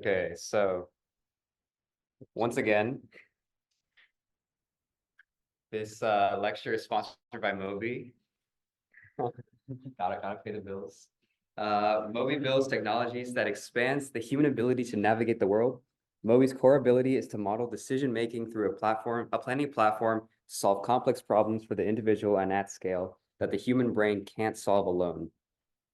Okay, so once again, this lecture is sponsored by Moby. Gotta pay the bills. Moby builds technologies that expands the human ability to navigate the world. Moby's core ability is to model decision making through a planning platform to solve complex problems for the individual and at scale that the human brain can't solve alone.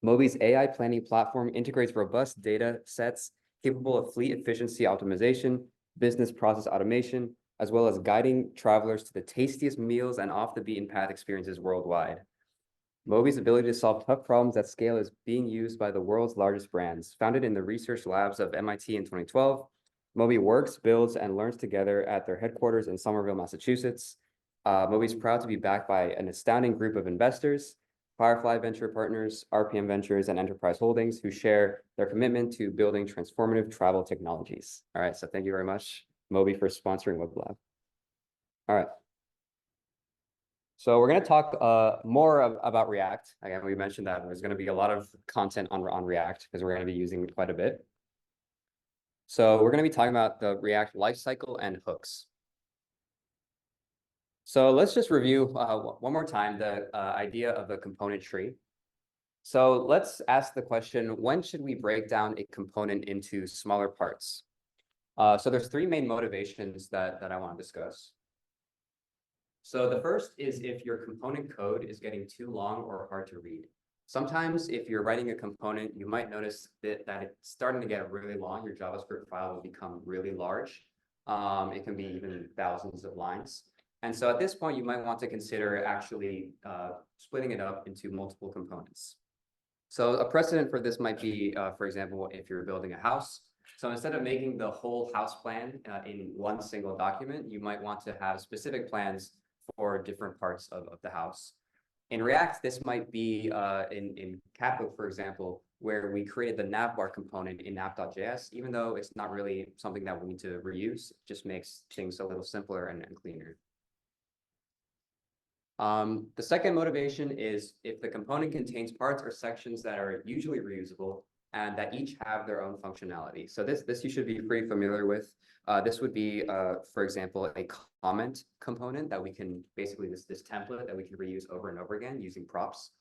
Moby's AI planning platform integrates robust data sets capable of fleet efficiency optimization, business process automation, as well as guiding travelers to the tastiest meals and off the beaten path experiences worldwide. Moby's ability to solve tough problems at scale is being used by the world's largest brands. Founded in the research labs of MIT in 2012, Moby works, builds, and learns together at their headquarters in Somerville, Massachusetts. Moby's proud to be backed by an astounding group of investors, Firefly Venture Partners, RPM Ventures, and Enterprise Holdings, who share their commitment to building transformative travel technologies. All right, so thank you very much, Moby, for sponsoring WebLab. All right. So we're going to talk more about React. Again, we mentioned that there's going to be a lot of content on React because we're going to be using it quite a bit. So we're going to be talking about the React lifecycle and hooks. So let's just review one more time the idea of a component tree. So let's ask the question, when should we break down a component into smaller parts? So there's three main motivations that I want to discuss. So the first is if your component code is getting too long or hard to read. Sometimes if you're writing a component, you might notice that it's starting to get really long. Your JavaScript file will become really large. It can be even thousands of lines. And so at this point, you might want to consider actually splitting it up into multiple components. So a precedent for this might be, for example, if you're building a house. So instead of making the whole house plan in one single document, you might want to have specific plans for different parts of the house. In React, this might be in Catbook, for example, where we created the navbar component in app.js, even though it's not really something that we need to reuse, it just makes things a little simpler and cleaner. The second motivation is if the component contains parts or sections that are usually reusable and that each have their own functionality. So this you should be pretty familiar with. This would be, for example, a comment component that we can basically this template that we can reuse over and over again using props.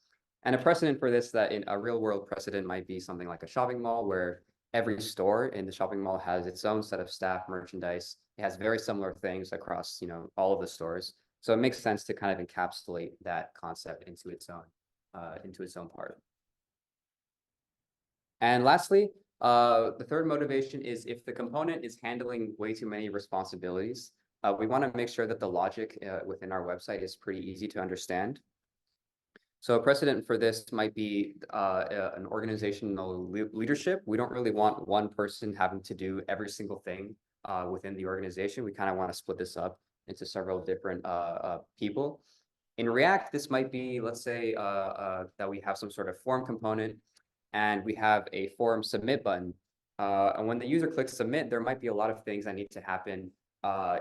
And a precedent for this, that in a real world precedent, might be something like a shopping mall where every store in the shopping mall has its own set of staff, merchandise. It has very similar things across, all of the stores. So it makes sense to kind of encapsulate that concept into its own part. And lastly, the third motivation is if the component is handling way too many responsibilities, we want to make sure that the logic within our website is pretty easy to understand. So a precedent for this might be an organizational leadership. We don't really want one person having to do every single thing within the organization. We kind of want to split this up into several different people. In React, this might be, let's say, that we have some sort of form component and we have a form submit button. And when the user clicks submit, there might be a lot of things that need to happen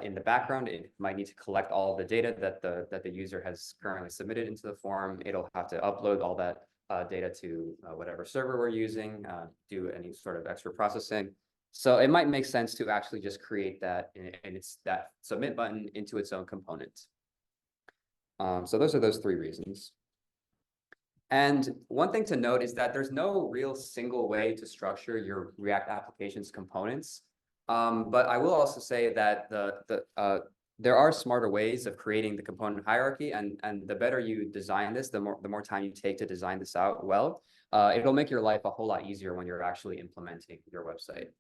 in the background. It might need to collect all of the data that the user has currently submitted into the form. It'll have to upload all that data to whatever server we're using, do any sort of extra processing. So it might make sense to actually just create that and it's that submit button into its own component. So those are those three reasons. And one thing to note is that there's no real single way to structure your React application's components. But I will also say that there are smarter ways of creating the component hierarchy, and the better you design this, the more time you take to design this out well, it'll make your life a whole lot easier when you're actually implementing your website.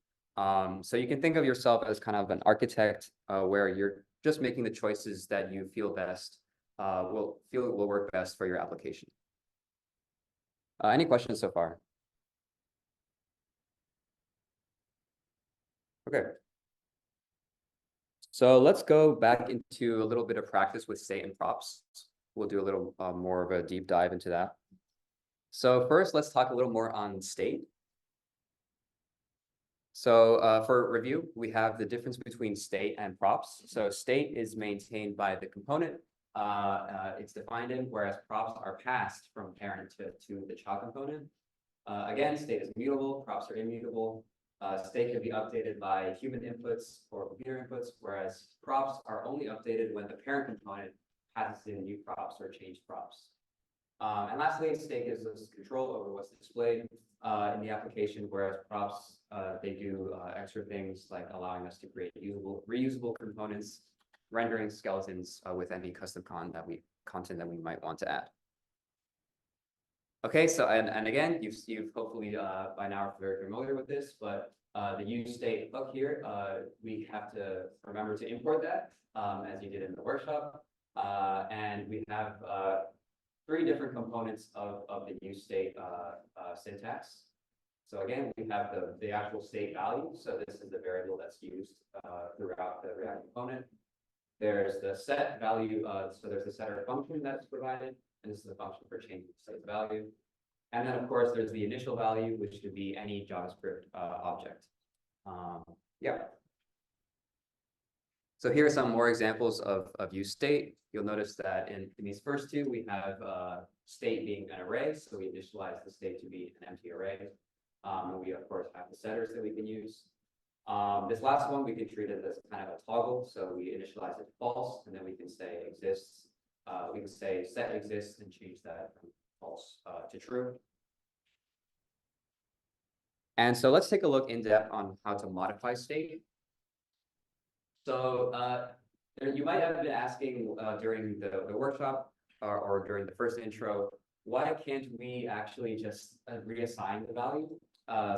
So you can think of yourself as kind of an architect where you're just making the choices that you feel best will work best for your application. Any questions so far? Okay. So let's go back into a little bit of practice with state and props. We'll do a little more of a deep dive into that. So first, let's talk a little more on state. So for review, we have the difference between state and props. So state is maintained by the component. It's defined in, whereas props are passed from parent to the child component. Again, state is mutable, props are immutable. State can be updated by human inputs or computer inputs, whereas props are only updated when the parent component passes in new props or changed props. And lastly, state gives us control over what's displayed in the application, whereas props, they do extra things like allowing us to create reusable components, rendering skeletons with any custom content that we might want to add. Okay, so and again, you've hopefully by now are very familiar with this, but the use state hook here, we have to remember to import that as you did in the workshop, and we have 3 different components of the use state syntax. So again, we have the actual state value. So this is the variable that's used throughout the React component. There's the set value. So there's the setter function that's provided, and this is the function for changing the state value. And then of course there's the initial value, which could be any JavaScript object. Yeah. So here are some more examples of use state. You'll notice that in these first 2, we have state being an array. So we initialize the state to be an empty array. And we, of course, have the setters that we can use. This last one, we can treat it as kind of a toggle. So we initialize it false, and then we can say exists. We can say set exists and change that from false to true. And so let's take a look in depth on how to modify state. So you might have been asking during the workshop or during the first intro, why can't we actually just reassign the value?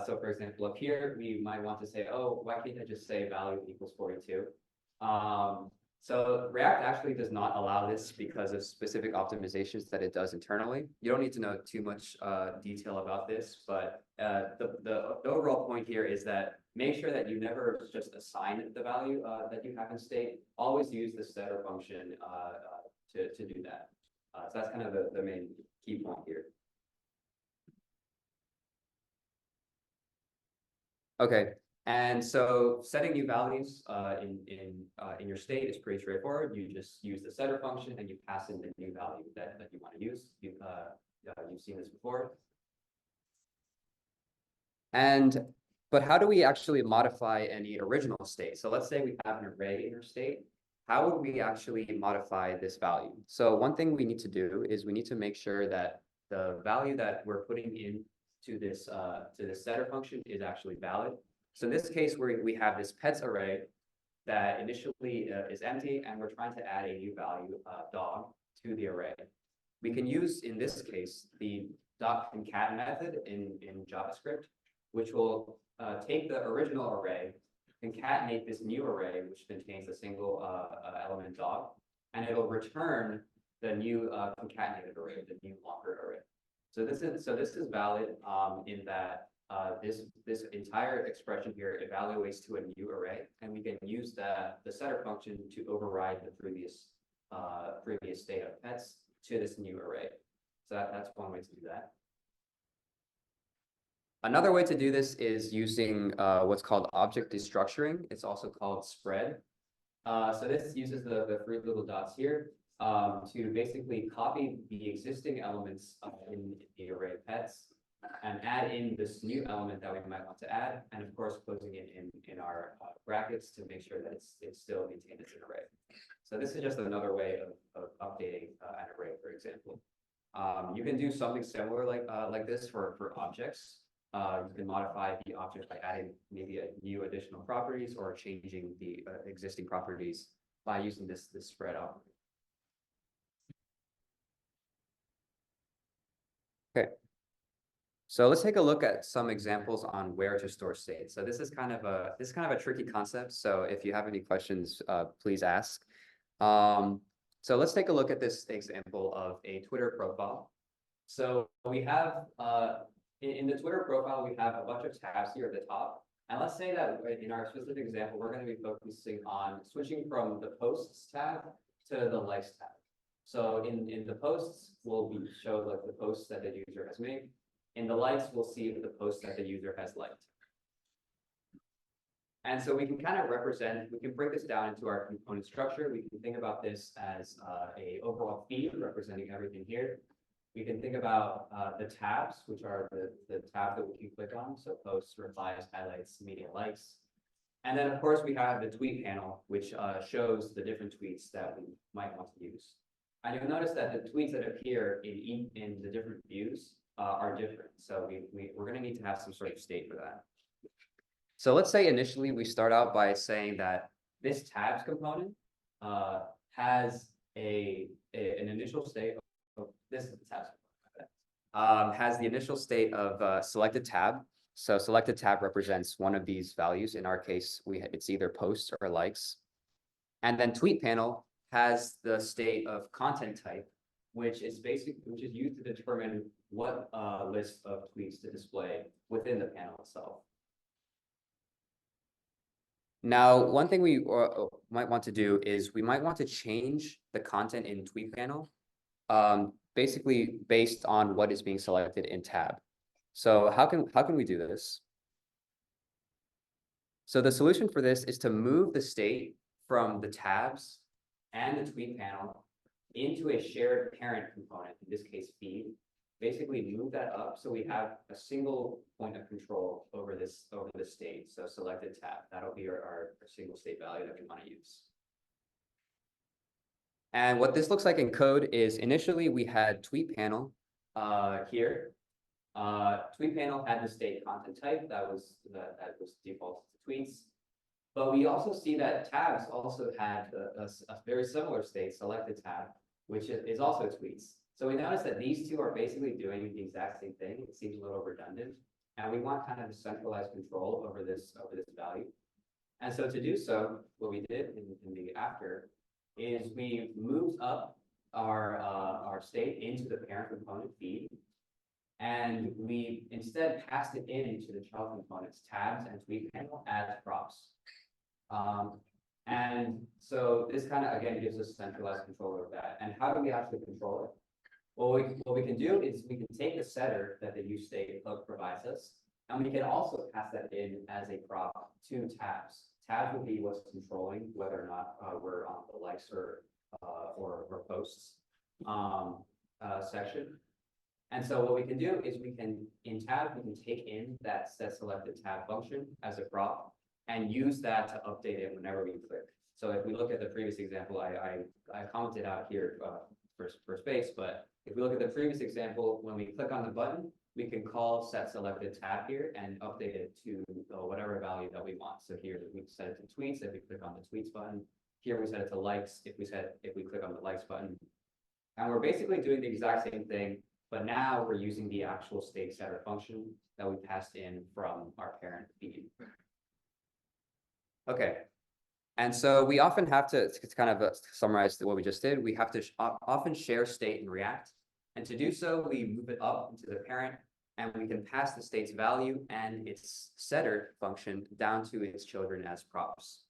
So for example, up here, we might want to say, oh, why can't I just say value equals 42? So React actually does not allow this because of specific optimizations that it does internally. You don't need to know too much detail about this, but the overall point here is that make sure that you never just assign the value that you have in state. Always use the setter function to do that. So that's kind of the main key point here. Okay, and so setting new values in your state is pretty straightforward. You just use the setter function and you pass in the new value that you want to use. You've seen this before. But how do we actually modify any original state? So let's say we have an array in our state. How would we actually modify this value? So one thing we need to do is we need to make sure that the value that we're putting in to this setter function is actually valid. So in this case, we have this pets array that initially is empty, and we're trying to add a new value, dog, to the array. We can use, in this case, the .concat method in JavaScript, which will take the original array, concatenate this new array, which contains a single element dog, and it'll return the new concatenated array, the new longer array. So this is valid in that this entire expression here evaluates to a new array, and we can use the setter function to override the previous state of pets to this new array. So that's one way to do that. Another way to do this is using what's called object destructuring. It's also called spread. So this uses the 3 little dots here to basically copy the existing elements in the array pets and add in this new element that we might want to add, and of course closing it in our brackets to make sure that it's still maintained as an array. So this is just another way of updating an array, for example. You can do something similar like this for objects. You can modify the object by adding maybe a new additional properties or changing the existing properties by using this spread operator. Okay. So let's take a look at some examples on where to store state. So this is kind of a tricky concept. So if you have any questions, please ask. So let's take a look at this example of a Twitter profile. So we have in the Twitter profile, we have a bunch of tabs here at the top. And let's say that in our specific example, we're going to be focusing on switching from the posts tab to the likes tab. So in the posts, we'll show like the posts that the user has made. In the likes, we'll see the posts that the user has liked. And so we can kind of we can break this down into our component structure. We can think about this as a overall feed representing everything here. we can think about the tabs, which are the tabs that we can click on. So posts, replies, highlights, media likes. And then, of course, we have the tweet panel, which shows the different tweets that we might want to use. And you'll notice that the tweets that appear in the different views are different. So we're going to need to have some sort of state for that. So let's say initially we start out by saying that this tabs component has an initial state. This is the tabs component. Has the initial state of selected tab. So selected tab represents one of these values. In our case, it's either posts or likes. And then tweet panel has the state of content type, which is used to determine what list of tweets to display within the panel itself. Now, one thing we might want to do is we might want to change the content in tweet panel, basically based on what is being selected in tab. So how can we do this? So the solution for this is to move the state from the tabs and the tweet panel into a shared parent component, in this case feed. Basically move that up so we have a single point of control over this state. So selected tab, that'll be our single state value that we want to use. And what this looks like in code is initially we had tweet panel here. Tweet panel had the state content type that was default to tweets. But we also see that tabs also had a very similar state, selected tab, which is also tweets. So we notice that these two are basically doing the exact same thing. It seems a little redundant, and we want kind of centralized control over this value. And so to do so, what we did in the after is we moved up our state into the parent component feed, and we instead passed it into the child components tabs and tweet panel as props. And so this kind of again gives us centralized control over that. And how do we actually control it? Well, what we can do is we can take the setter that the use state hook provides us, and we can also pass that in as a prop to tabs. Tabs will be what's controlling whether or not we're on the likes or posts section. And so what we can do is in tabs, we can take in that set selected tab function as a prop and use that to update it whenever we click. So if we look at the previous example, I commented out here for space, but if we look at the previous example, when we click on the button, we can call set selected tab here and update it to whatever value that we want. So here we set it to tweets if we click on the tweets button. Here we set it to likes if we click on the likes button. And we're basically doing the exact same thing, but now we're using the actual state setter function that we passed in from our parent feed. Okay. And so we often have to kind of summarize what we just did. We have to often share state in React. And to do so, we move it up into the parent, and we can pass the state's value and its setter function down to its children as props.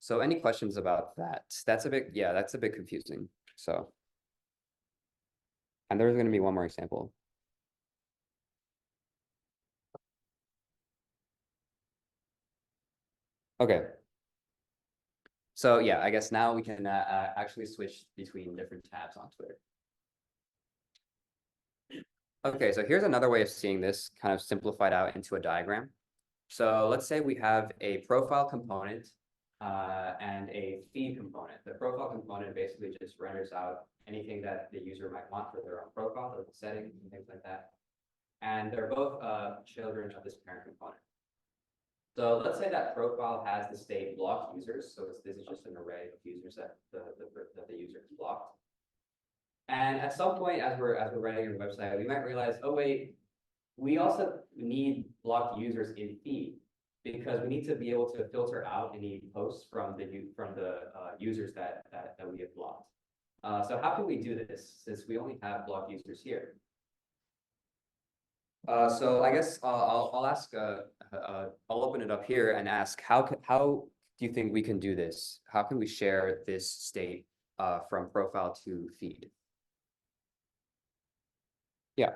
So any questions about that? That's a bit confusing. So, and there's going to be one more example. Okay. So yeah, I guess now we can actually switch between different tabs on Twitter. Okay, so here's another way of seeing this kind of simplified out into a diagram. So let's say we have a profile component and a feed component. The profile component basically just renders out anything that the user might want for their own profile, or the settings and things like that. And they're both children of this parent component. So let's say that profile has the state blocked users. So this is just an array of users that the user has blocked. And at some point, as we're writing our website, we might realize, oh wait, we also need blocked users in feed, because we need to be able to filter out any posts from the users that we have blocked. So how can we do this since we only have blocked users here? So I guess I'll ask. I'll open it up here and ask how do you think we can do this? How can we share this state from profile to feed? Yeah.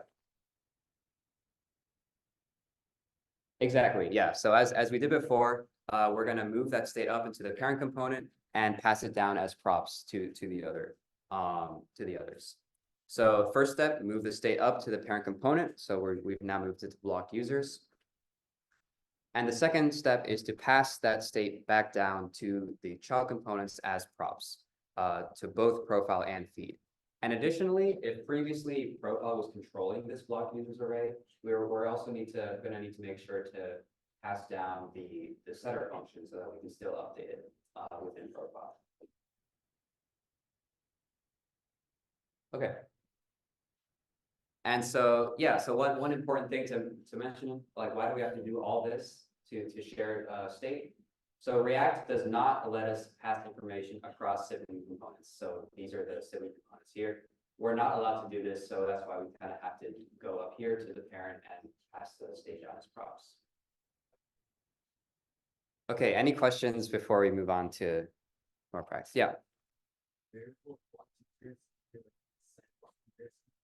Exactly. Yeah. So as we did before, we're going to move that state up into the parent component and pass it down as props to the others. So first step, move the state up to the parent component. So we've now moved it to blocked users. And the second step is to pass that state back down to the child components as props to both profile and feed. And additionally, if previously profile was controlling this blocked users array, we're also gonna need to make sure to pass down the setter function so that we can still update it within profile. Okay. And so, yeah, so one important thing to mention, like, why do we have to do all this to share state? So React does not let us pass information across sibling components. So these are the sibling components here. We're not allowed to do this, so that's why we kind of have to go up here to the parent and pass the state down as props. Okay, any questions before we move on to more practice? Yeah.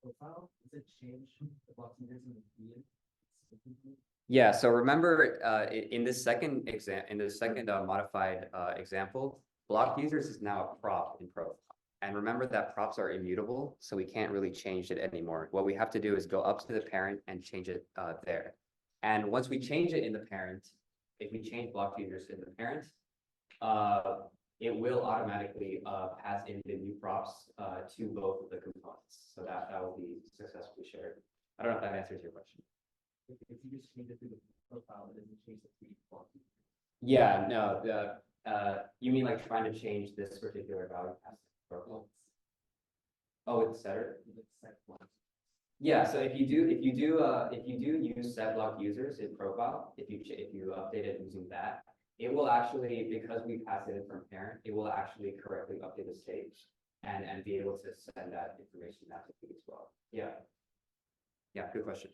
Profile, does it change the blocks and in the feed? Yeah, so remember in this second modified example, blocked users is now a prop in profile. And remember that props are immutable, so we can't really change it anymore. What we have to do is go up to the parent and change it there. And once we change it in the parent, if we change blocked users in the parent, it will automatically pass in the new props to both of the components. So that will be successfully shared. I don't know if that answers your question. If you just change it through the profile, it doesn't change the feed block. Yeah, no, you mean like trying to change this particular value past the profile? Oh, it's setter? Yeah, so if you do use set block users in profile, if you update it using that, it will actually, because we pass it in from parent, it will actually correctly update the state and be able to send that information out to feed as well. Yeah. Yeah, good question.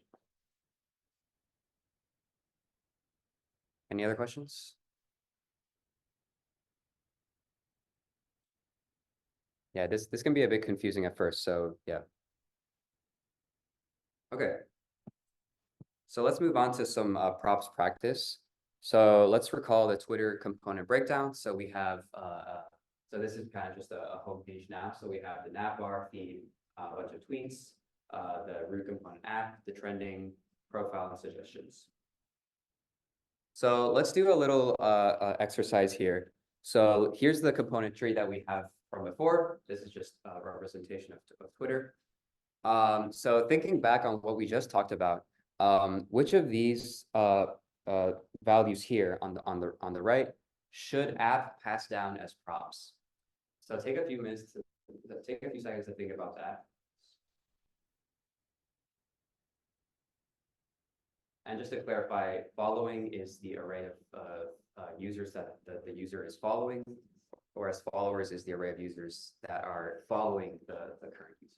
Any other questions? Yeah, this can be a bit confusing at first, so yeah. Okay. So let's move on to some props practice. So let's recall the Twitter component breakdown. So we have, so this is kind of just a home page now. So we have the navbar, feed, a bunch of tweets, the root component app, the trending, profile, and suggestions. So let's do a little exercise here. So here's the component tree that we have from before. This is just a representation of Twitter. So thinking back on what we just talked about, which of these values here on the right should app pass down as props? So take a few seconds to think about that. And just to clarify, following is the array of users that the user is following, whereas followers is the array of users that are following the current user.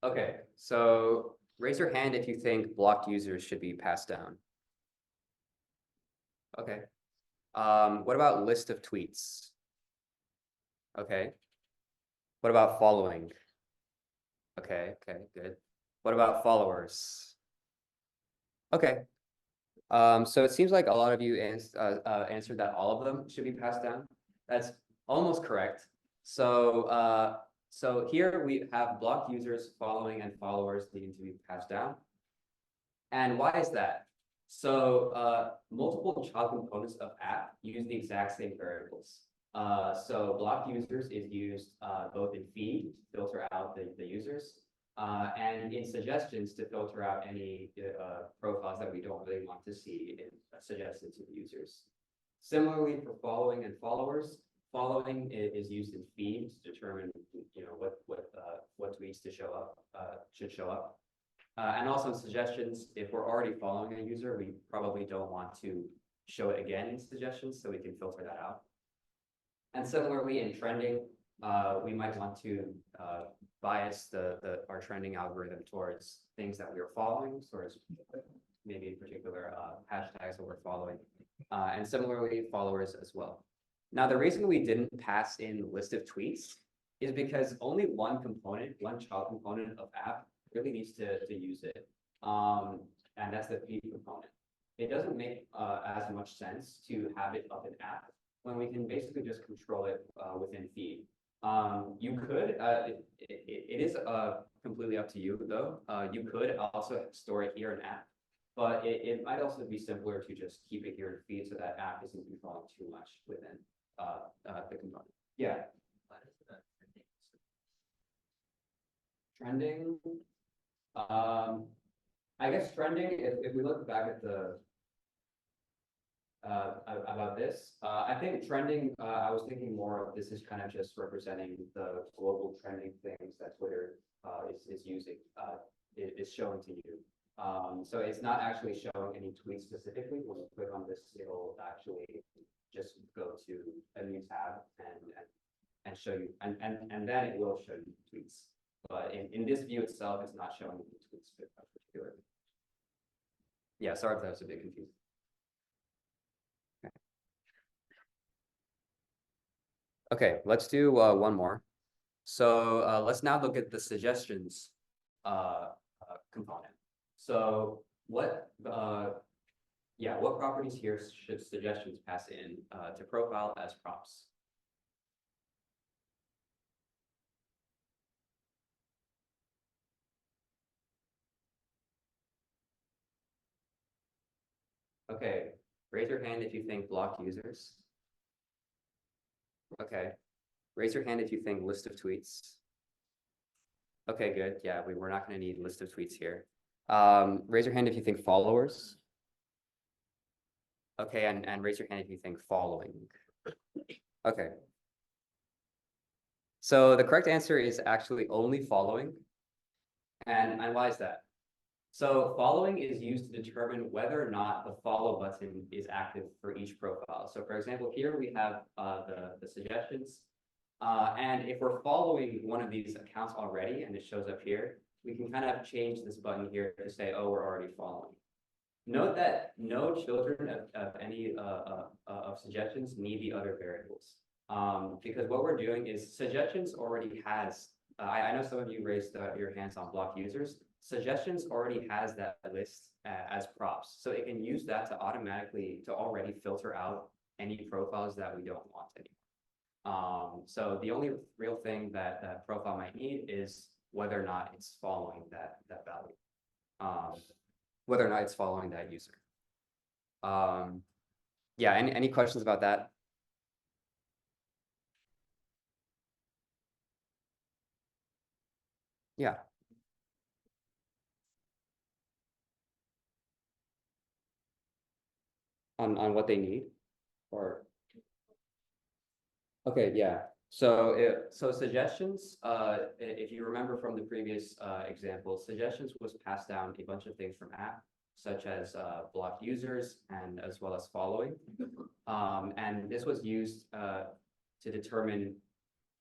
Okay, so raise your hand if you think blocked users should be passed down. Okay. What about list of tweets? Okay. What about following? Okay, good. What about followers? Okay. So it seems like a lot of you answered that all of them should be passed down. That's almost correct. So so here we have blocked users, following, and followers needing to be passed down. And why is that? So multiple child components of app use the exact same variables. So blocked users is used both in feed to filter out the users, and in suggestions to filter out any profiles that we don't really want to see suggested to the users. Similarly, for following and followers, following is used in feed to determine what tweets to show up should show up. And also in suggestions, if we're already following a user, we probably don't want to show it again in suggestions, so we can filter that out. And similarly in trending, we might want to bias our trending algorithm towards things that we are following, towards maybe in particular hashtags that we're following, and similarly followers as well. Now, the reason we didn't pass in list of tweets is because only one component, one child component of app really needs to use it. And that's the feed component. It doesn't make as much sense to have it up in app when we can basically just control it within feed. You could, it is completely up to you though. You could also store it here in app, but it might also be simpler to just keep it here in feed so that app isn't controlling too much within the component. Yeah. Trending. I guess trending, if we look back at the about this, I think trending, I was thinking more of this is kind of just representing the global trending things that Twitter is using, is showing to you. So it's not actually showing any tweets specifically. When you click on this, it'll actually just go to a new tab and show you, and then it will show you tweets. But in this view itself, it's not showing any tweets particularly. Yeah, sorry if that was a bit confusing. Okay, let's do one more. So let's now look at the suggestions component. So what properties here should suggestions pass in to profile as prompts? Okay, raise your hand if you think blocked users. Okay, raise your hand if you think list of tweets. Okay, good. Yeah, we're not going to need list of tweets here. Raise your hand if you think followers. Okay, and raise your hand if you think following. Okay. So the correct answer is actually only following. And why is that? So following is used to determine whether or not the follow button is active for each profile. So for example, here we have the suggestions. And if we're following one of these accounts already and it shows up here, we can kind of change this button here to say, oh, we're already following. Note that no children of any of suggestions need the other variables. Because what we're doing is suggestions already has, I know some of you raised your hands on block users. Suggestions already has that list as props. So it can use that to already filter out any profiles that we don't want anymore. So the only real thing that that profile might need is whether or not it's following that value. Whether or not it's following that user. Yeah, any questions about that? Yeah. On what they need, or okay, yeah. So suggestions, if you remember from the previous example, suggestions was passed down a bunch of things from app, such as blocked users and as well as following. And this was used to determine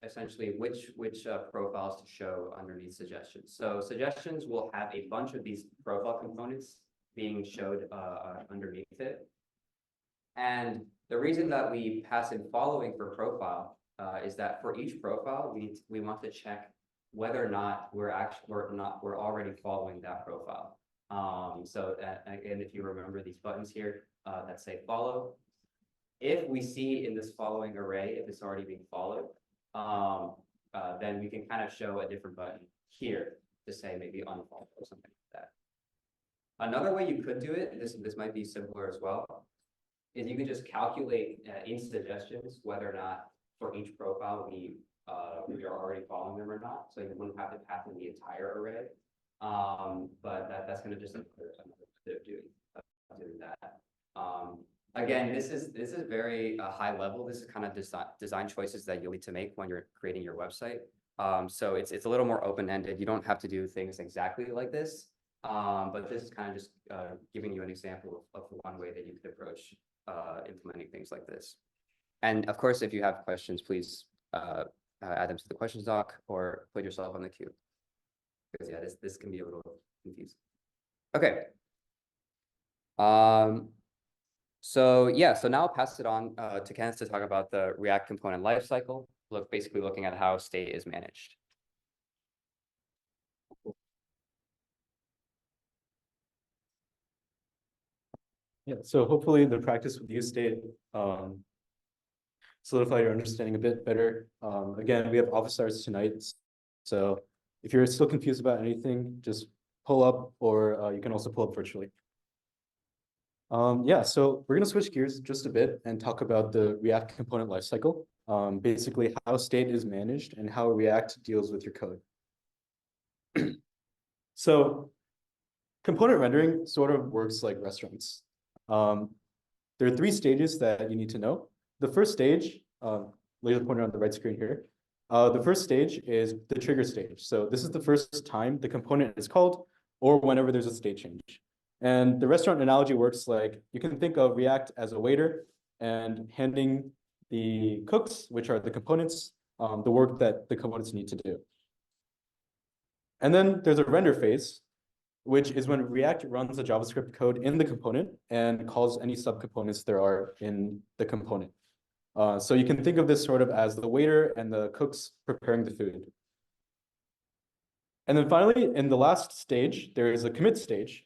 essentially which profiles to show underneath suggestions. So suggestions will have a bunch of these profile components being showed underneath it. And the reason that we pass in following for profile is that for each profile, we want to check whether or not we're already following that profile. So again, if you remember these buttons here that say follow, if we see in this following array, if it's already being followed, then we can kind of show a different button here to say maybe unfollow or something like that. Another way you could do it, this might be simpler as well, is you can just calculate in suggestions whether or not for each profile we are already following them or not. So you wouldn't have to pass in the entire array. But that's going to just another bit of doing that. Again, this is very high level. This is kind of design choices that you'll need to make when you're creating your website. So it's a little more open-ended. You don't have to do things exactly like this. But this is kind of just giving you an example of one way that you could approach implementing things like this. And of course, if you have questions, please add them to the questions doc or put yourself on the queue. Because yeah, this can be a little confusing. Okay. So yeah, so now I'll pass it on to Kenneth to talk about the React component lifecycle, basically looking at how state is managed. Yeah, so hopefully the practice with useState solidify your understanding a bit better. Again, we have office hours tonight, so if you're still confused about anything, just pull up, or you can also pull up virtually. Yeah, so we're gonna switch gears just a bit and talk about the React component lifecycle. Basically how state is managed and how React deals with your code. So component rendering sort of works like restaurants. There are three stages that you need to know. The first stage, laser pointer on the right screen here. The first stage is the trigger stage. So this is the first time the component is called or whenever there's a state change. And the restaurant analogy works like you can think of React as a waiter and handing the cooks, which are the components, the work that the components need to do. And then there's a render phase, which is when React runs the JavaScript code in the component and calls any subcomponents there are in the component. So you can think of this sort of as the waiter and the cooks preparing the food. And then finally, in the last stage, there is a commit stage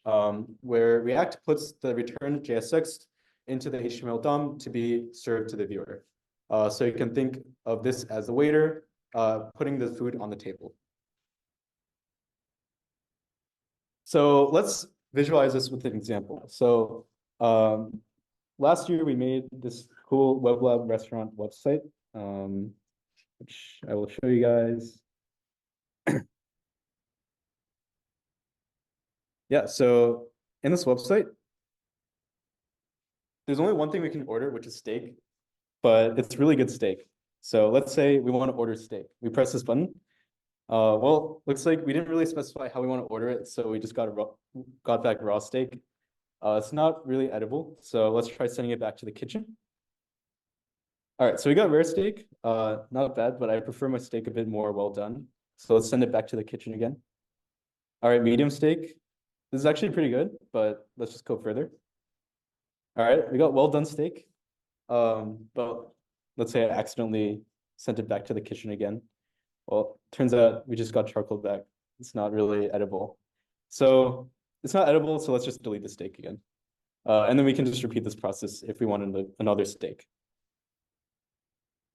where React puts the return JSX into the HTML DOM to be served to the viewer. So you can think of this as the waiter putting the food on the table. So let's visualize this with an example. So last year we made this cool web lab restaurant website, which I will show you guys. Yeah, so in this website, there's only one thing we can order, which is steak, but it's really good steak. So let's say we want to order steak. We press this button. Well, looks like we didn't really specify how we want to order it, so we just got back raw steak. It's not really edible, so let's try sending it back to the kitchen. All right, so we got rare steak. Not bad, but I prefer my steak a bit more well done. So let's send it back to the kitchen again. All right, medium steak. This is actually pretty good, but let's just go further. All right, we got well done steak. But let's say I accidentally sent it back to the kitchen again. Well, turns out we just got charcoal back. It's not really edible. So it's not edible, so let's just delete the steak again. And then we can just repeat this process if we want another steak.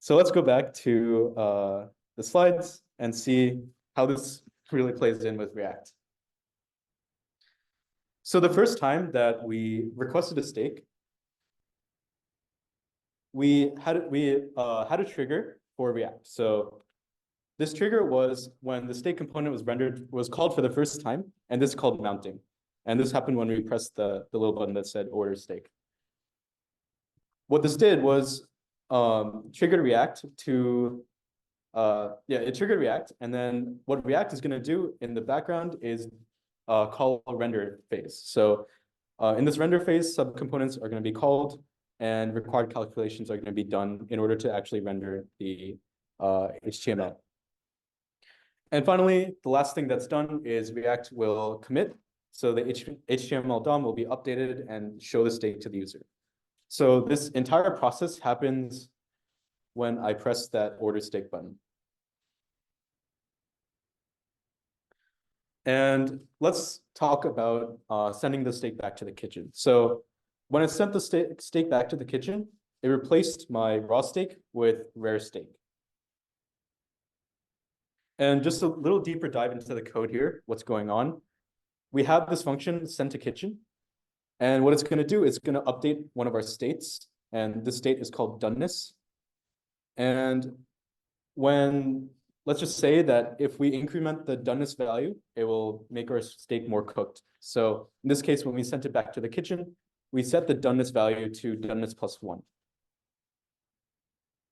So let's go back to the slides and see how this really plays in with React. So the first time that we requested a steak, we had a trigger for React. So this trigger was when the steak component was called for the first time, and this is called mounting. And this happened when we pressed the little button that said order steak. What this did was triggered React to, it triggered React. And then what React is going to do in the background is call a render phase. So in this render phase, subcomponents are going to be called and required calculations are going to be done in order to actually render the HTML. And finally, the last thing that's done is React will commit. So the HTML DOM will be updated and show the state to the user. So this entire process happens when I press that order steak button. And let's talk about sending the steak back to the kitchen. So when I sent the steak back to the kitchen, it replaced my raw steak with rare steak. And just a little deeper dive into the code here, what's going on. We have this function send to kitchen. And what it's going to do is going to update one of our states. And this state is called doneness. And when, let's just say that if we increment the doneness value, it will make our steak more cooked. So in this case, when we sent it back to the kitchen, we set the doneness value to doneness +1.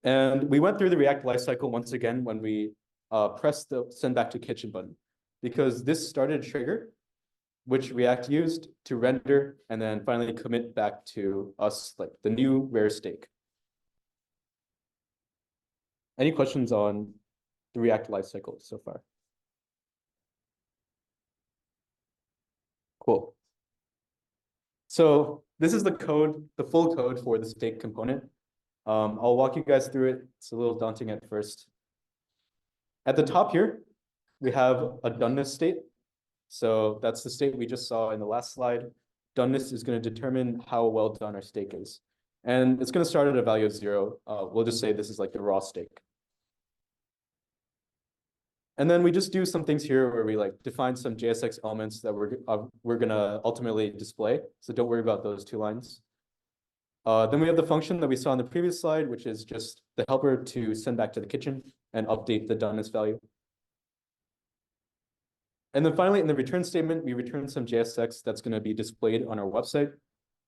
And we went through the React lifecycle once again when we pressed the send back to kitchen button, because this started a trigger, which React used to render and then finally commit back to us, like the new rare steak. Any questions on the React lifecycle so far? Cool. So this is the code, the full code for the steak component. I'll walk you guys through it. It's a little daunting at first. At the top here, we have a doneness state. So that's the state we just saw in the last slide. doneness is going to determine how well done our steak is. And it's going to start at a value of 0. We'll just say this is like the raw steak. And then we just do some things here where we like define some JSX elements that we're going to ultimately display. So don't worry about those 2 lines. Then we have the function that we saw in the previous slide, which is just the helper to send back to the kitchen and update the doneness value. And then finally, in the return statement, we return some JSX that's going to be displayed on our website.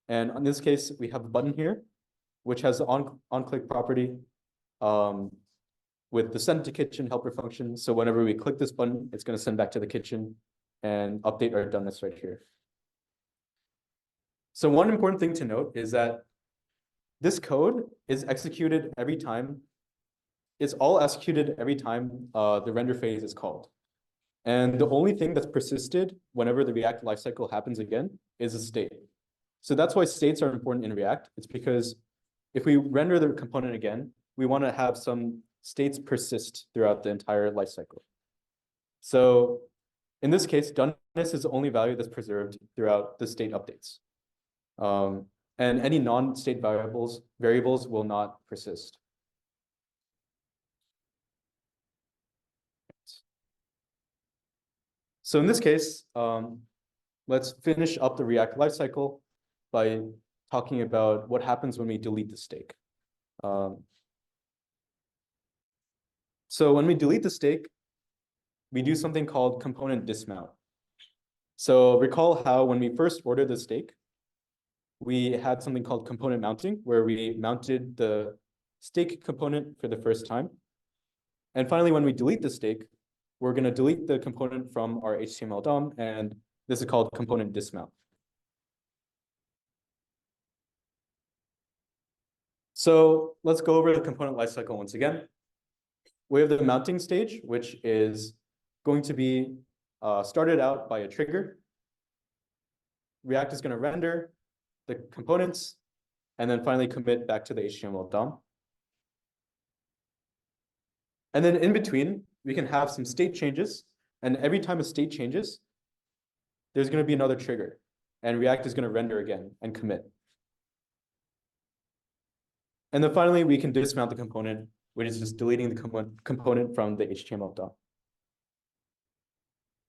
And in this case, we have a button here, which has the on-click property with the send to kitchen helper function. So whenever we click this button, it's going to send back to the kitchen and update our doneness right here. So one important thing to note is that this code is executed every time. It's all executed every time the render phase is called. And the only thing that's persisted whenever the React lifecycle happens again is a state. So that's why states are important in React. It's because if we render the component again, we want to have some states persist throughout the entire lifecycle. So in this case, doneness is the only value that's preserved throughout the state updates. And any non-state variables will not persist. So in this case, let's finish up the React lifecycle by talking about what happens when we delete the stake. So when we delete the stake, we do something called component dismount. So recall how when we first ordered the stake, we had something called component mounting, where we mounted the stake component for the first time. And finally, when we delete the stake, we're going to delete the component from our HTML DOM, and this is called component dismount. So let's go over the component lifecycle once again. We have the mounting stage, which is going to be started out by a trigger. React is going to render the components, and then finally commit back to the HTML DOM. And then in between, we can have some state changes. And every time a state changes, there's going to be another trigger. And React is going to render again and commit. And then finally, we can dismount the component, which is just deleting the component from the HTML DOM.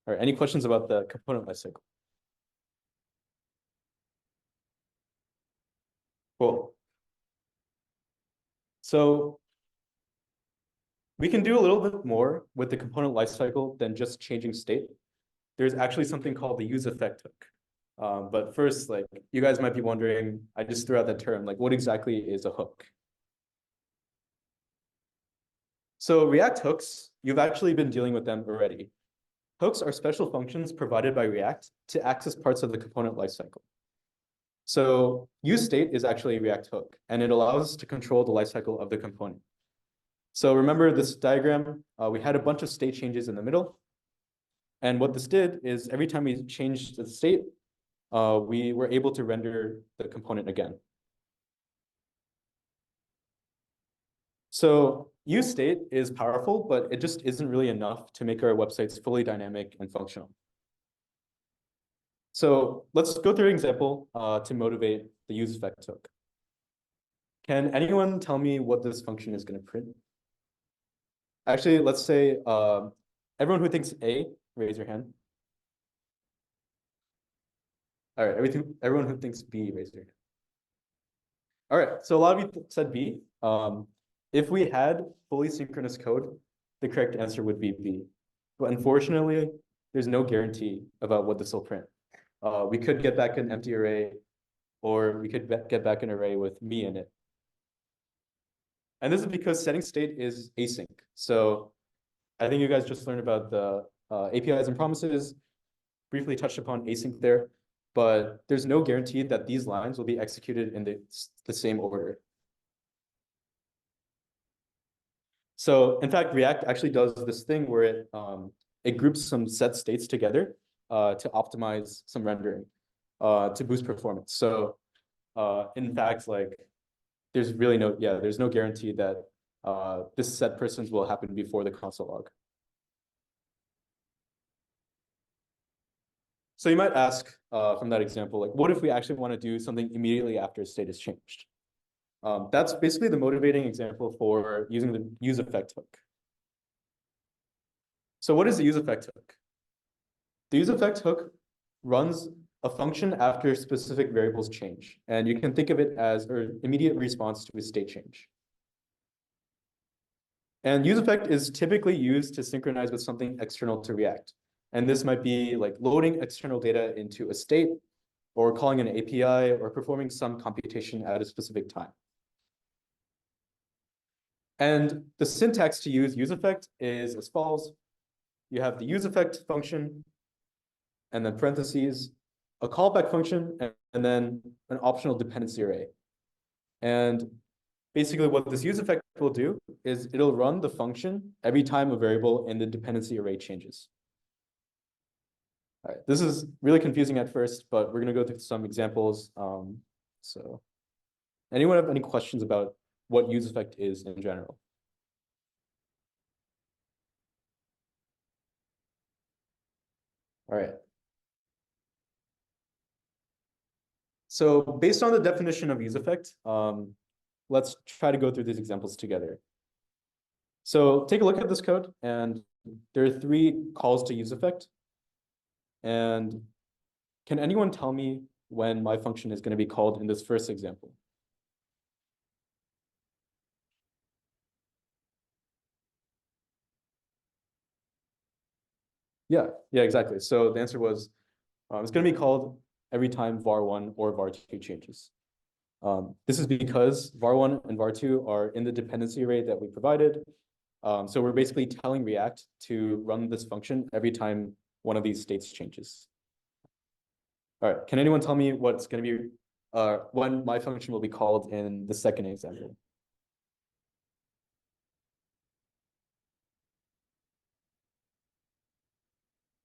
All right, any questions about the component lifecycle? Cool. So we can do a little bit more with the component lifecycle than just changing state. There's actually something called the useEffect hook. But first, like you guys might be wondering, I just threw out that term, like what exactly is a hook? So React hooks, you've actually been dealing with them already. Hooks are special functions provided by React to access parts of the component lifecycle. So useState is actually a React hook, and it allows us to control the lifecycle of the component. So remember this diagram, we had a bunch of state changes in the middle. And what this did is every time we changed the state, we were able to render the component again. So useState is powerful, but it just isn't really enough to make our websites fully dynamic and functional. So let's go through an example to motivate the useEffect hook. Can anyone tell me what this function is going to print? Actually, let's say everyone who thinks A, raise your hand. All right, everyone who thinks B, raise your hand. All right, so a lot of you said B. If we had fully synchronous code, the correct answer would be B. But unfortunately, there's no guarantee about what this will print. We could get back an empty array, or we could get back an array with me in it. And this is because setting state is async. So I think you guys just learned about the APIs and promises, briefly touched upon async there, but there's no guarantee that these lines will be executed in the same order. So in fact, React actually does this thing where it groups some set states together to optimize some rendering to boost performance. So in fact, like there's really there's no guarantee that this set persons will happen before the console log. So you might ask from that example, like, what if we actually want to do something immediately after a state is changed? That's basically the motivating example for using the useEffect hook. So what is the useEffect hook? The useEffect hook runs a function after specific variables change, and you can think of it as an immediate response to a state change. And useEffect is typically used to synchronize with something external to React. And this might be like loading external data into a state, or calling an API, or performing some computation at a specific time. And the syntax to use useEffect is as follows. You have the useEffect function, and then parentheses, a callback function, and then an optional dependency array. And basically what this useEffect will do is it'll run the function every time a variable in the dependency array changes. All right, this is really confusing at first, but we're going to go through some examples. So anyone have any questions about what useEffect is in general? All right. So based on the definition of useEffect, let's try to go through these examples together. So take a look at this code, and there are 3 calls to useEffect. And can anyone tell me when my function is going to be called in this first example? Yeah, exactly. So the answer was it's going to be called every time var1 or var2 changes. This is because var1 and var2 are in the dependency array that we provided. So we're basically telling React to run this function every time one of these states changes. All right, can anyone tell me what's going to be when my function will be called in the second example?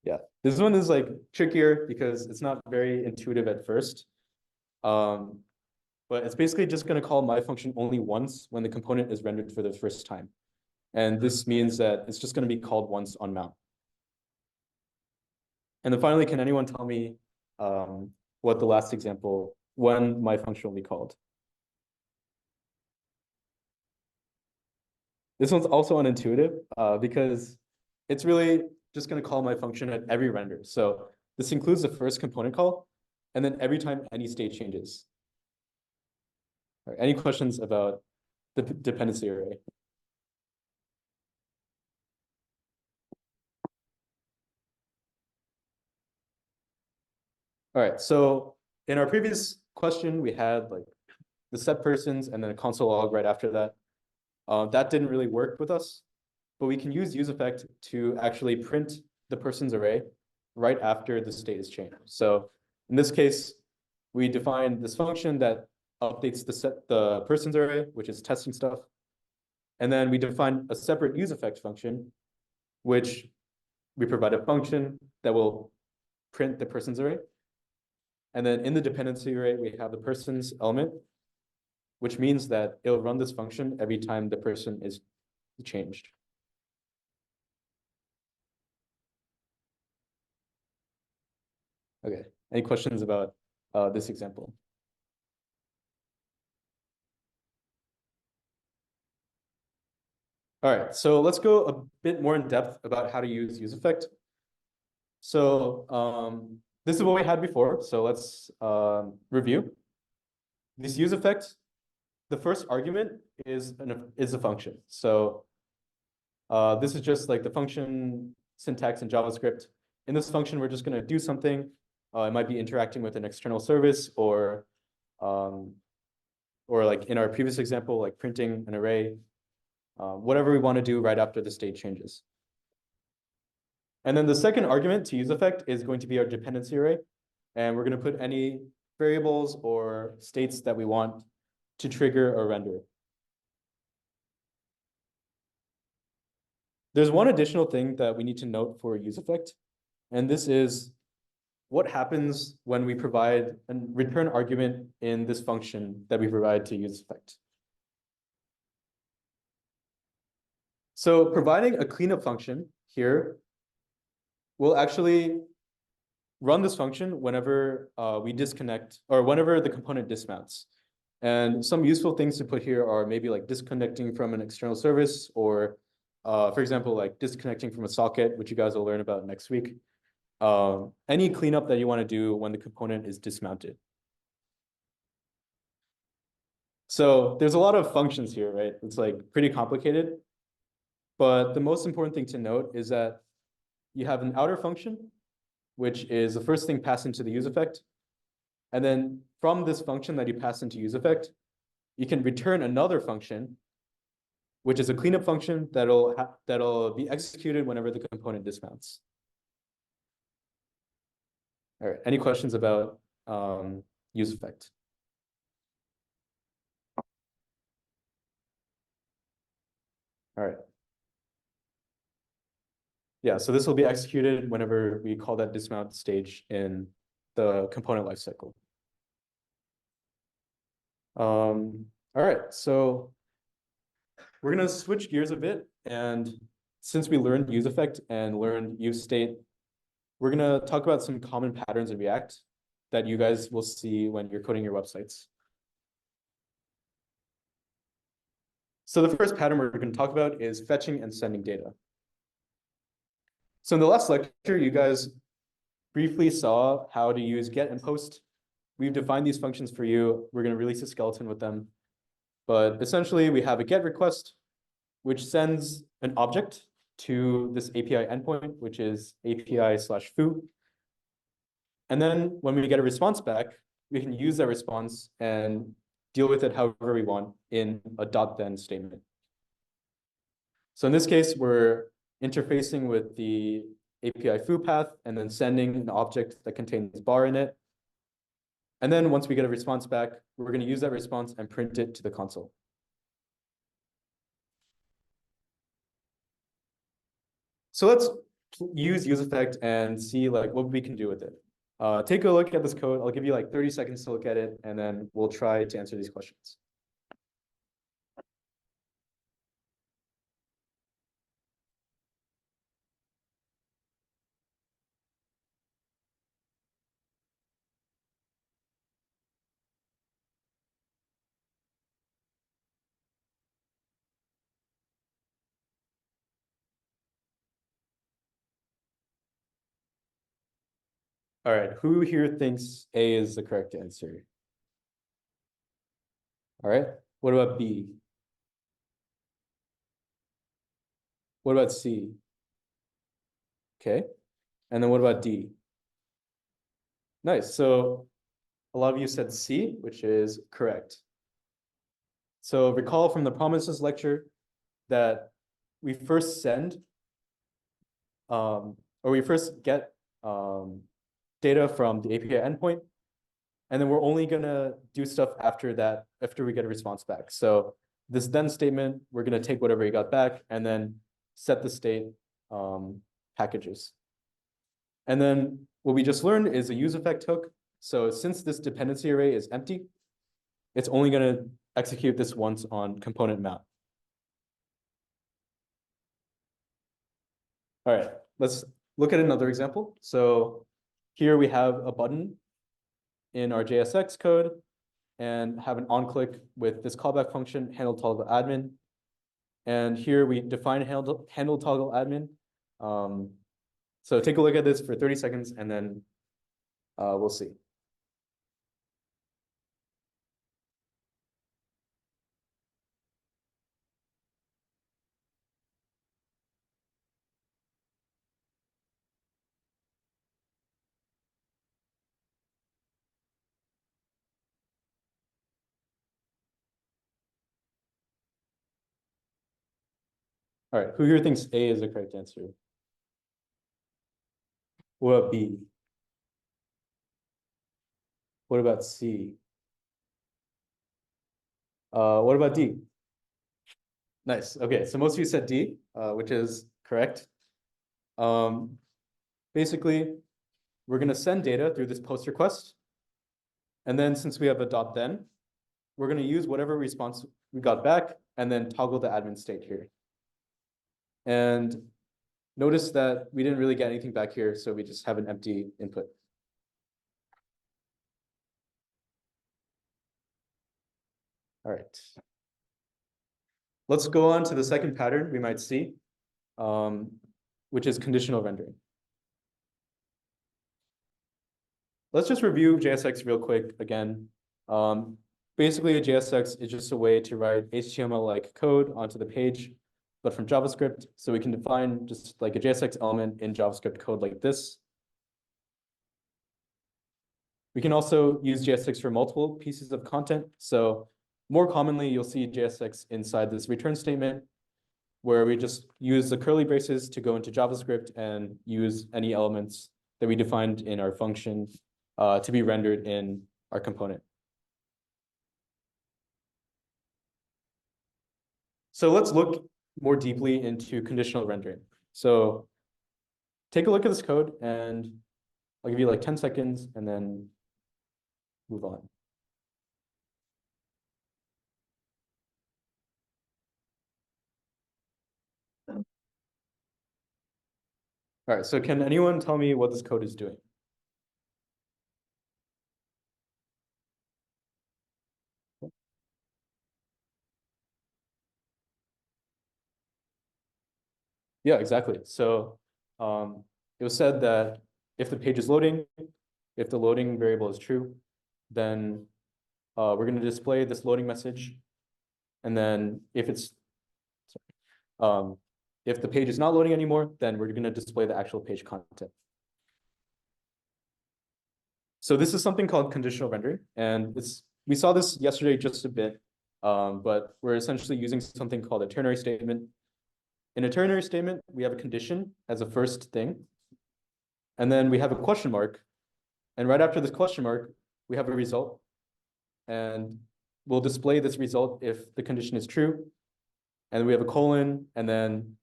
Yeah, this one is like trickier because it's not very intuitive at first. But it's basically just going to call my function only once when the component is rendered for the first time. And this means that it's just going to be called once on mount. And then finally, can anyone tell me what the last example, when my function will be called? This one's also unintuitive because it's really just going to call my function at every render. So this includes the first component call, and then every time any state changes. All right, any questions about the dependency array? All right, so in our previous question, we had like the set persons and then a console log right after that. That didn't really work with us, but we can use useEffect to actually print the persons array right after the state is changed. So in this case, we define this function that updates the persons array, which is testing stuff. And then we define a separate useEffect function, which we provide a function that will print the persons array. And then in the dependency array, we have the persons element, which means that it'll run this function every time the person is changed. Okay, any questions about this example? All right, so let's go a bit more in depth about how to use useEffect. So this is what we had before, so let's review. This useEffect, the first argument is a function. So this is just like the function syntax in JavaScript. In this function, we're just going to do something. It might be interacting with an external service, or like in our previous example, like printing an array, whatever we want to do right after the state changes. And then the second argument to useEffect is going to be our dependency array. And we're going to put any variables or states that we want to trigger a render. There's one additional thing that we need to note for useEffect, and this is what happens when we provide a return argument in this function that we provide to useEffect. So providing a cleanup function here will actually run this function whenever we disconnect or whenever the component dismounts. And some useful things to put here are maybe like disconnecting from an external service or, for example, like disconnecting from a socket, which you guys will learn about next week. Any cleanup that you want to do when the component is dismounted. So there's a lot of functions here, right? It's like pretty complicated. But the most important thing to note is that you have an outer function, which is the first thing passed into the useEffect. And then from this function that you pass into useEffect, you can return another function, which is a cleanup function that'll be executed whenever the component dismounts. All right, any questions about useEffect? All right. Yeah, so this will be executed whenever we call that dismount stage in the component lifecycle. All right, so we're gonna switch gears a bit, and since we learned useEffect and learned useState, we're gonna talk about some common patterns in React that you guys will see when you're coding your websites. So the first pattern we're gonna talk about is fetching and sending data. So in the last lecture, you guys briefly saw how to use get and post. We've defined these functions for you. We're going to release a skeleton with them. But essentially, we have a get request, which sends an object to this API endpoint, which is API/foo. And then when we get a response back, we can use that response and deal with it however we want in a .then statement. So in this case, we're interfacing with the API foo path and then sending an object that contains bar in it. And then once we get a response back, we're going to use that response and print it to the console. So let's use useEffect and see like what we can do with it. Take a look at this code. I'll give you like 30 seconds to look at it, and then we'll try to answer these questions. All right, who here thinks A is the correct answer? All right, what about B? What about C? Okay, and then what about D? Nice, so a lot of you said C, which is correct. So recall from the promises lecture that we first send, or we first get data from the API endpoint, and then we're only gonna do stuff after that, after we get a response back. So this then statement, we're gonna take whatever you got back and then set the state packages. And then what we just learned is a useEffect hook. So since this dependency array is empty, it's only gonna execute this once on component mount. All right, let's look at another example. So here we have a button in our JSX code and have an onClick with this callback function, handle toggle admin. And here we define handle toggle admin. So take a look at this for 30 seconds and then we'll see. All right, who here thinks A is the correct answer? What about B? What about C? What about D? Nice. Okay, so most of you said D, which is correct. Basically, we're going to send data through this post request. And then since we have a .then, we're going to use whatever response we got back and then toggle the admin state here. And notice that we didn't really get anything back here, so we just have an empty input. All right. Let's go on to the second pattern we might see, which is conditional rendering. Let's just review JSX real quick again. Basically, a JSX is just a way to write HTML-like code onto the page, but from JavaScript. So we can define just like a JSX element in JavaScript code like this. We can also use JSX for multiple pieces of content. So more commonly, you'll see JSX inside this return statement, where we just use the curly braces to go into JavaScript and use any elements that we defined in our function to be rendered in our component. So let's look more deeply into conditional rendering. So take a look at this code, and I'll give you like 10 seconds and then move on. All right, so can anyone tell me what this code is doing? Yeah, exactly. So it was said that if the page is loading, if the loading variable is true, then we're going to display this loading message. And then if it's, if the page is not loading anymore, then we're going to display the actual page content. So this is something called conditional rendering, and we saw this yesterday just a bit, but we're essentially using something called a ternary statement. In a ternary statement, we have a condition as a first thing, and then we have a question mark, and right after this question mark, we have a result, and we'll display this result if the condition is true, and we have a colon, and then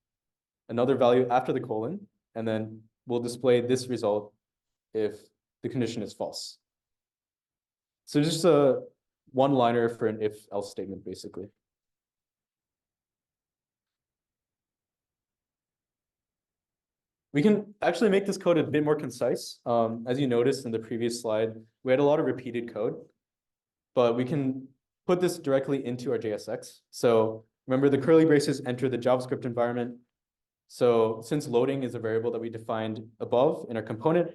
another value after the colon, and then we'll display this result if the condition is false. So just a one-liner for an if-else statement, basically. We can actually make this code a bit more concise. As you noticed in the previous slide, we had a lot of repeated code, but we can put this directly into our JSX. So remember, the curly braces enter the JavaScript environment. So since loading is a variable that we defined above in our component,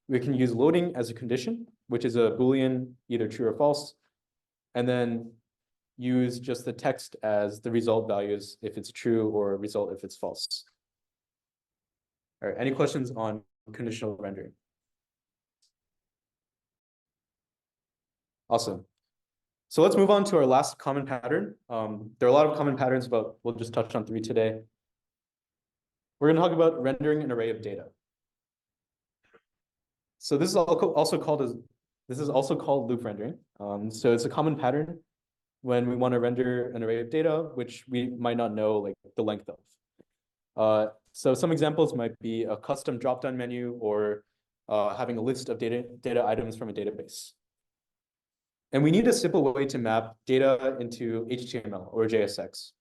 we can use loading as a condition, which is a Boolean, either true or false, and then use just the text as the result values if it's true, or result if it's false. All right, any questions on conditional rendering? Awesome. So let's move on to our last common pattern. There are a lot of common patterns, but we'll just touch on 3 today. We're going to talk about rendering an array of data. So this is also called loop rendering. So it's a common pattern when we want to render an array of data, which we might not know like the length of. So some examples might be a custom drop-down menu, or having a list of data items from a database. And we need a simple way to map data into HTML or JSX.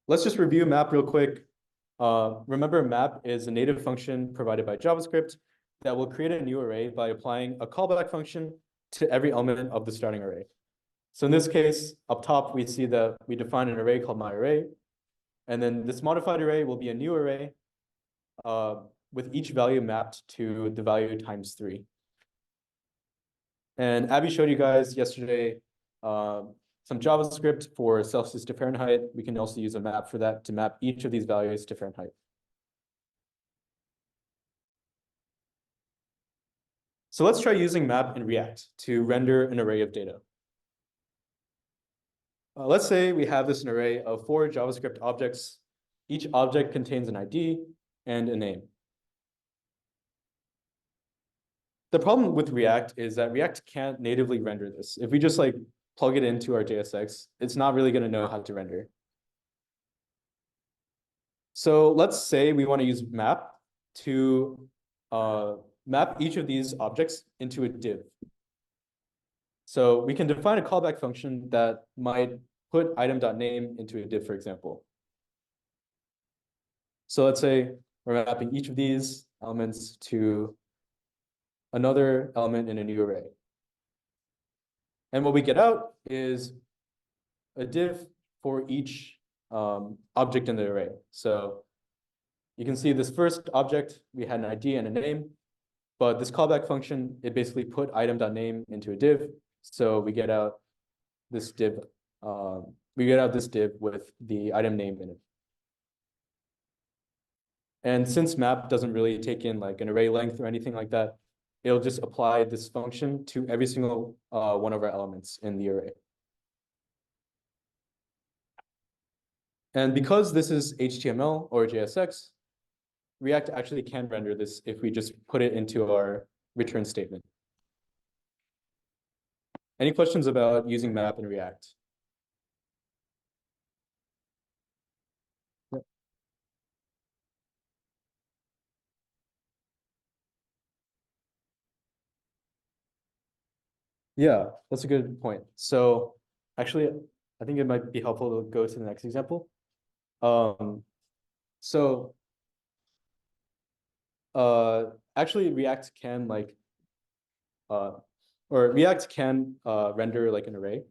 Let's just review map real quick. Remember, map is a native function provided by JavaScript that will create a new array by applying a callback function to every element of the starting array. So in this case, up top, we see that we define an array called myArray. And then this modified array will be a new array with each value mapped to the value times 3. And Abby showed you guys yesterday some JavaScript for Celsius to Fahrenheit. We can also use a map for that to map each of these values to Fahrenheit. So let's try using map in React to render an array of data. Let's say we have this an array of 4 JavaScript objects. Each object contains an ID and a name. The problem with React is that React can't natively render this. If we just like plug it into our JSX, it's not really going to know how to render. So let's say we want to use map to map each of these objects into a div. So we can define a callback function that might put item.name into a div, for example. So let's say we're mapping each of these elements to another element in a new array. And what we get out is a div for each object in the array. So you can see this first object, we had an ID and a name, but this callback function, it basically put item.name into a div. So we get out this div, with the item name in it. And since map doesn't really take in like an array length or anything like that, it'll just apply this function to every single one of our elements in the array. And because this is HTML or JSX, React actually can render this if we just put it into our return statement. Any questions about using map in React? Yeah, that's a good point. So actually, I think it might be helpful to go to the next example. So actually React can render like an array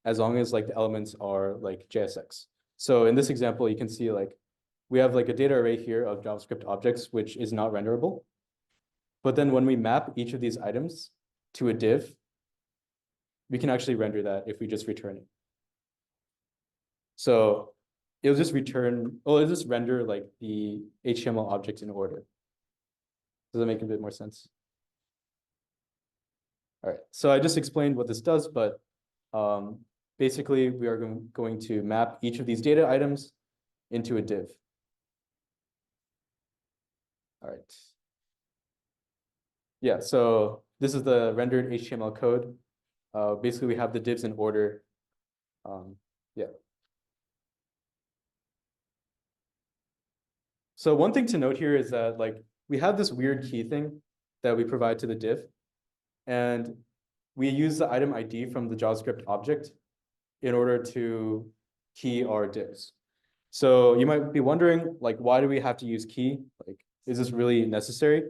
as long as like the elements are like JSX. So in this example, you can see like we have like a data array here of JavaScript objects, which is not renderable. But then when we map each of these items to a div, we can actually render that if we just return it. So it'll just render like the HTML object in order. Does that make a bit more sense? All right, so I just explained what this does, but basically we are going to map each of these data items into a div. All right. Yeah, so this is the rendered HTML code. Basically, we have the divs in order. Yeah. So one thing to note here is that like we have this weird key thing that we provide to the div, and we use the item ID from the JavaScript object in order to key our divs. So you might be wondering, like, why do we have to use key? Like, is this really necessary?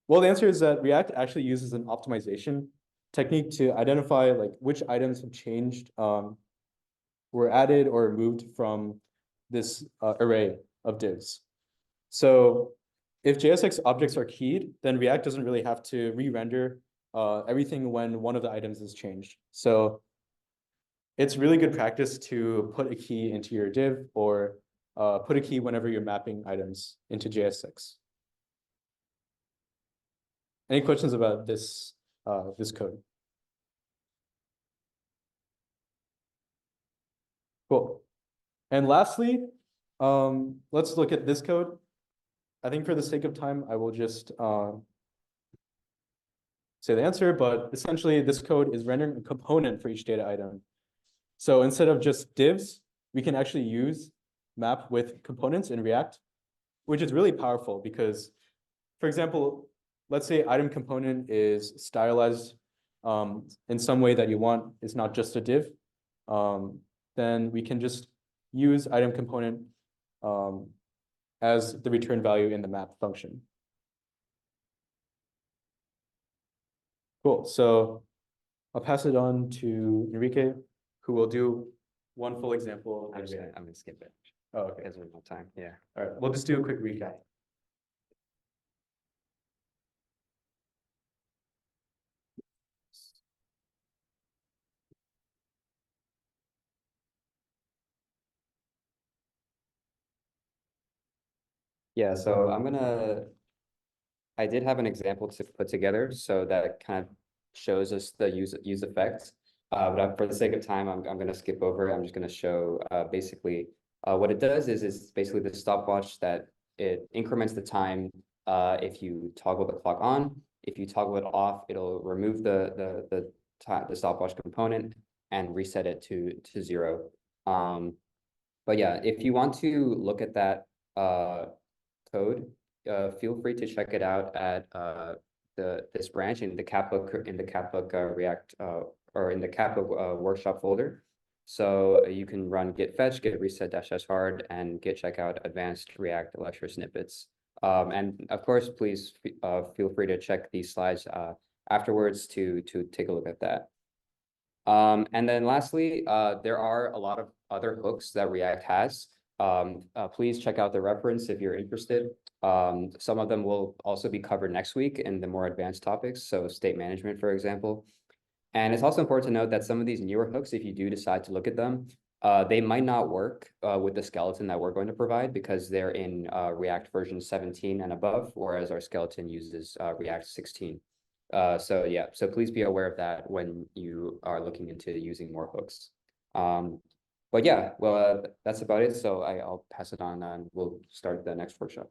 Well, the answer is that React actually uses an optimization technique to identify like which items have changed, were added or removed from this array of divs. So if JSX objects are keyed, then React doesn't really have to re-render everything when one of the items is changed. So it's really good practice to put a key into your div or put a key whenever you're mapping items into JSX. Any questions about this code? Cool. And lastly, let's look at this code. I think for the sake of time, I will just say the answer, but essentially this code is rendering a component for each data item. So instead of just divs, we can actually use map with components in React, which is really powerful because, for example, let's say item component is stylized in some way that you want, it's not just a div, then we can just use item component as the return value in the map function. Cool, so I'll pass it on to Enrique, who will do one full example. I'm gonna skip it. Oh, okay. Because there's no time, yeah. All right, we'll just do a quick recap. Yeah, so I did have an example to put together, so that kind of shows us the use effects. But for the sake of time, I'm gonna skip over it. I'm just gonna show basically what it does is basically the stopwatch that it increments the time if you toggle the clock on. If you toggle it off, it'll remove the stopwatch component and reset it to 0. But yeah, if you want to look at that code, feel free to check it out at this branch in the Capbook React or in the Capbook workshop folder. So you can run git fetch, git reset - hard, and git checkout advanced React lecture snippets. And of course, please feel free to check these slides afterwards to take a look at that. And then lastly, there are a lot of other hooks that React has. Please check out the reference if you're interested. Some of them will also be covered next week in the more advanced topics, so state management, for example. And it's also important to note that some of these newer hooks, if you do decide to look at them, they might not work with the skeleton that we're going to provide because they're in React version 17 and above, whereas our skeleton uses React 16. So yeah, so please be aware of that when you are looking into using more hooks. But yeah, well, that's about it. So I'll pass it on and we'll start the next workshop.